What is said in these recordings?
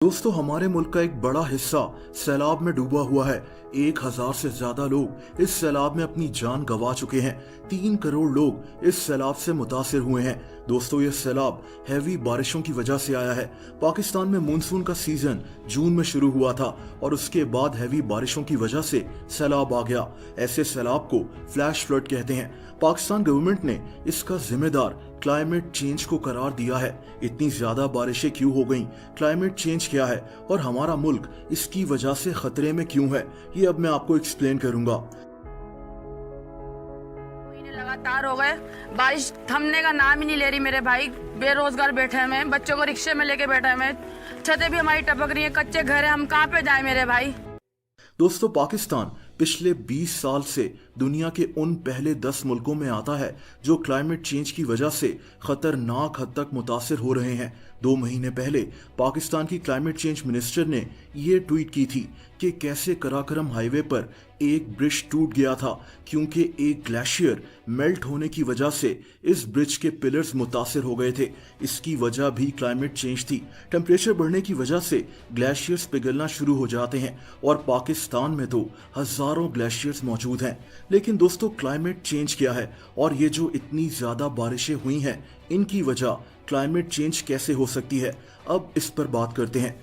दोस्तों, हमारे मुल्क का एक बड़ा हिस्सा सैलाब में डूबा हुआ है। 1000 से ज्यादा लोग इस सैलाब में अपनी जान गंवा चुके हैं। 3 करोड़ लोग इस सैलाब से मुतासिर हुए हैं। दोस्तों, ये सैलाब हैवी बारिशों की वजह से आया है। पाकिस्तान में मानसून का सीजन जून में शुरू हुआ था और उसके बाद हैवी बारिशों की वजह से सैलाब आ गया। ऐसे सैलाब को फ्लैश फ्लड कहते हैं। पाकिस्तान गवर्नमेंट ने इसका जिम्मेदार क्लाइमेट चेंज को करार दिया है। इतनी ज्यादा बारिशें क्यों हो गईं? क्लाइमेट चेंज क्या है और हमारा मुल्क इसकी वजह से खतरे में क्यों है, ये अब मैं आपको एक्सप्लेन करूंगा। लगातार हो गए, बारिश थमने का नाम ही नहीं ले रही मेरे भाई। बेरोजगार बैठे हैं, बच्चों को रिक्शे में लेके बैठे हैं, छतें भी हमारी टपक रही है, कच्चे घर है, हम कहाँ पे जाए मेरे भाई। दोस्तों, पाकिस्तान पिछले 20 साल से दुनिया के उन पहले 10 मुल्कों में आता है जो क्लाइमेट चेंज की वजह से खतरनाक हद तक मुतासिर हो रहे हैं। 2 महीने पहले पाकिस्तान की क्लाइमेट चेंज मिनिस्टर ने ये ट्वीट की थी कि कैसे कराकरम हाईवे पर एक ब्रिज टूट गया था क्योंकि एक ग्लेशियर मेल्ट होने की वजह से इस ब्रिज के पिलर्स मुतासिर हो गए थे। इसकी वजह भी क्लाइमेट चेंज थी। टेम्परेचर बढ़ने की वजह से ग्लेशियर्स पिघलना शुरू हो जाते हैं और पाकिस्तान में तो हजारों ग्लेशियर्स मौजूद हैं। लेकिन दोस्तों, क्लाइमेट चेंज क्या है और ये जो इतनी ज्यादा बारिशें हुई हैं, इनकी वजह क्लाइमेट चेंज कैसे हो सकती है, अब इस पर बात करते हैं।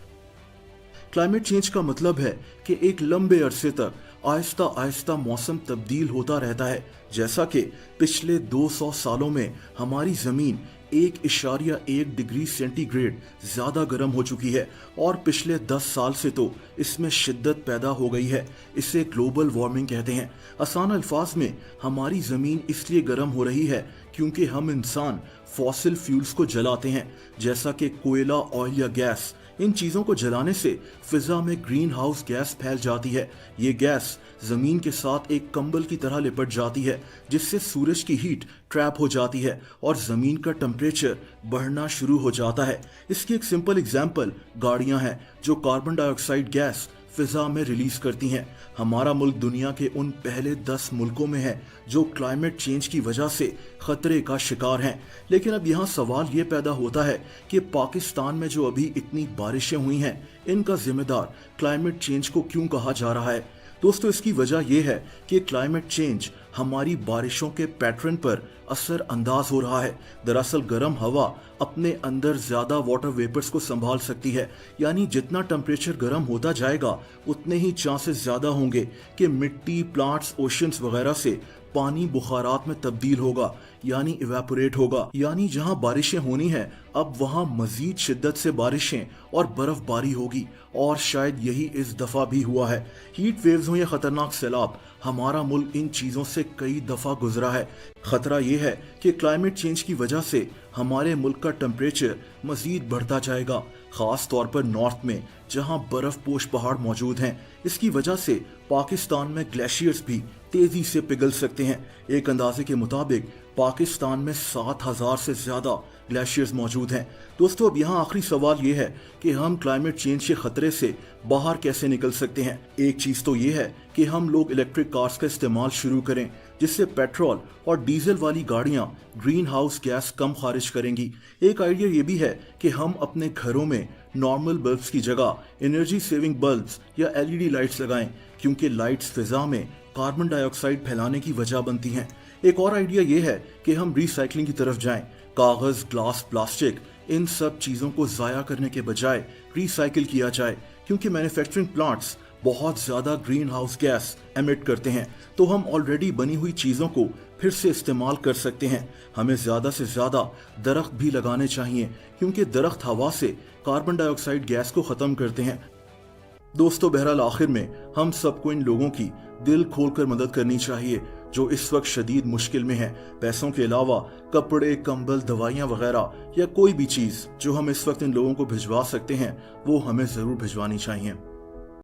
क्लाइमेट चेंज का मतलब है कि एक लंबे अरसे तक आहिस्ता आहिस्ता मौसम तब्दील होता रहता है। जैसा कि पिछले 200 सालों में हमारी जमीन 1.1 डिग्री सेंटीग्रेड ज्यादा गर्म हो चुकी है और पिछले 10 साल से तो इसमें शिद्दत पैदा हो गई है। इसे ग्लोबल वार्मिंग कहते हैं। आसान अल्फाज में हमारी जमीन इसलिए गर्म हो रही है क्योंकि हम इंसान फॉसिल फ्यूल्स को जलाते हैं, जैसा कि कोयला, ऑयल या गैस। इन चीजों को जलाने से फिजा में ग्रीन हाउस गैस फैल जाती है। ये गैस जमीन के साथ एक कंबल की तरह लिपट जाती है, जिससे सूरज की हीट ट्रैप हो जाती है और जमीन का टेम्परेचर बढ़ना शुरू हो जाता है। इसकी एक सिंपल एग्जांपल गाड़ियां हैं जो कार्बन डाइऑक्साइड गैस फिजा में रिलीज करती हैं। हमारा मुल्क दुनिया के उन पहले 10 मुल्कों में है जो क्लाइमेट चेंज की वजह से खतरे का शिकार हैं। लेकिन अब यहाँ सवाल ये पैदा होता है कि पाकिस्तान में जो अभी इतनी बारिशें हुई हैं, इनका जिम्मेदार क्लाइमेट चेंज को क्यों कहा जा रहा है? दोस्तों, इसकी वजह यह है कि क्लाइमेट चेंज हमारी बारिशों के पैटर्न पर असर अंदाज हो रहा है। दरअसल गर्म हवा अपने अंदर ज्यादा वाटर वेपर्स को संभाल सकती है, यानी जितना टेम्परेचर गर्म होता जाएगा उतने ही चांसेस ज्यादा होंगे कि मिट्टी, प्लांट्स, ओशंस वगैरह से पानी बुखारात में तब्दील होगा, यानी इवेपोरेट होगा। यानी जहां बारिशें होनी है, अब वहां मजीद शिद्दत से बारिशें और बर्फबारी होगी। और शायद यही इस दफा भी हुआ है। हीट वेव्स हो या खतरनाक सैलाब, हमारा मुल्क इन चीजों से कई दफा गुजरा है। खतरा यह है कि क्लाइमेट चेंज की वजह से हमारे मुल्क का टेम्परेचर मजीद बढ़ता जाएगा, खास तौर पर नॉर्थ में जहां बर्फ पोश पहाड़ मौजूद हैं। इसकी वजह से पाकिस्तान में ग्लेशियर्स भी तेजी से पिघल सकते हैं। एक अंदाजे के मुताबिक पाकिस्तान में 7000 से ज्यादा ग्लेशियर्स मौजूद हैं। दोस्तों, अब यहाँ आखिरी सवाल ये है कि हम क्लाइमेट चेंज के खतरे से बाहर कैसे निकल सकते हैं। एक चीज तो ये है कि हम लोग इलेक्ट्रिक कार्स का इस्तेमाल शुरू करें, जिससे पेट्रोल और डीजल वाली गाड़ियां ग्रीन हाउस गैस कम खारिज करेंगी। एक आइडिया ये भी है कि हम अपने घरों में नॉर्मल बल्ब्स की जगह एनर्जी सेविंग बल्ब्स या एलईडी लाइट्स लगाएं, क्योंकि लाइट्स फिजा में कार्बन डाइऑक्साइड फैलाने की वजह बनती हैं। एक और आइडिया ये है कि हम रिसाइकलिंग की तरफ जाएं। कागज, ग्लास, प्लास्टिक, इन सब चीजों को जाया करने के बजाय रिसाइकिल किया जाए, क्योंकि मैन्युफैक्चरिंग प्लांट्स बहुत ज्यादा ग्रीन हाउस गैस एमिट करते हैं। तो हम ऑलरेडी बनी हुई चीजों को फिर से इस्तेमाल कर सकते हैं। हमें ज्यादा से ज्यादा दरख्त भी लगाने चाहिए, क्योंकि दरख्त हवा से कार्बन डाइऑक्साइड गैस को खत्म करते हैं। दोस्तों, बहरहाल आखिर में हम सबको इन लोगों की दिल खोलकर मदद करनी चाहिए जो इस वक्त शदीद मुश्किल में है। पैसों के अलावा कपड़े, कंबल, दवाइयाँ वगैरह या कोई भी चीज जो हम इस वक्त इन लोगों को भिजवा सकते हैं, वो हमें जरूर भिजवानी चाहिए।